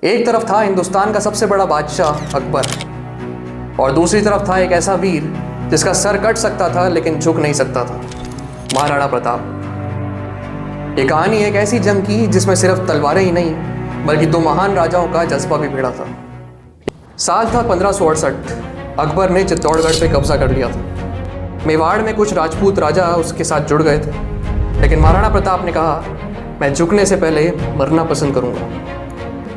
एक तरफ था हिंदुस्तान का सबसे बड़ा बादशाह अकबर और दूसरी तरफ था एक ऐसा वीर जिसका सर कट सकता था लेकिन झुक नहीं सकता था, महाराणा प्रताप। ये कहानी एक ऐसी जंग की जिसमें सिर्फ तलवारें ही नहीं बल्कि दो महान राजाओं का जज्बा भी भिड़ा था। साल था 1568। अकबर ने चित्तौड़गढ़ पे कब्जा कर लिया था। मेवाड़ में कुछ राजपूत राजा उसके साथ जुड़ गए थे, लेकिन महाराणा प्रताप ने कहा, मैं झुकने से पहले मरना पसंद करूंगा।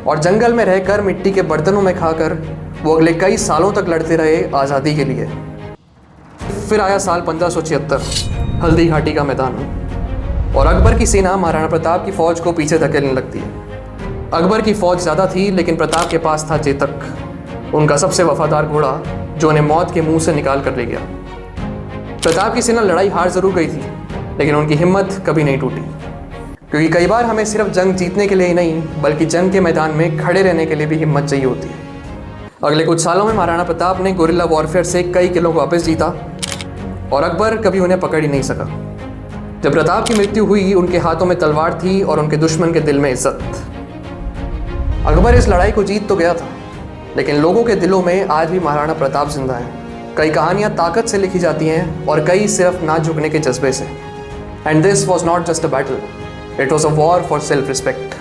और जंगल में रहकर मिट्टी के बर्तनों में खाकर वो अगले कई सालों तक लड़ते रहे आज़ादी के लिए। फिर आया साल 1576, हल्दी घाटी का मैदान, और अकबर की सेना महाराणा प्रताप की फौज को पीछे धकेलने लगती है। अकबर की फौज ज़्यादा थी, लेकिन प्रताप के पास था चेतक, उनका सबसे वफादार घोड़ा जो उन्हें मौत के मुंह से निकाल कर ले गया। प्रताप की सेना लड़ाई हार जरूर गई थी, लेकिन उनकी हिम्मत कभी नहीं टूटी, क्योंकि कई बार हमें सिर्फ जंग जीतने के लिए ही नहीं बल्कि जंग के मैदान में खड़े रहने के लिए भी हिम्मत चाहिए होती है। अगले कुछ सालों में महाराणा प्रताप ने गुरिल्ला वॉरफेयर से कई किलों को वापस जीता और अकबर कभी उन्हें पकड़ ही नहीं सका। जब प्रताप की मृत्यु हुई, उनके हाथों में तलवार थी और उनके दुश्मन के दिल में इज्जत। अकबर इस लड़ाई को जीत तो गया था, लेकिन लोगों के दिलों में आज भी महाराणा प्रताप जिंदा है। कई कहानियां ताकत से लिखी जाती हैं और कई सिर्फ ना झुकने के जज्बे से। And this was not just a battle, it was a war for self-respect.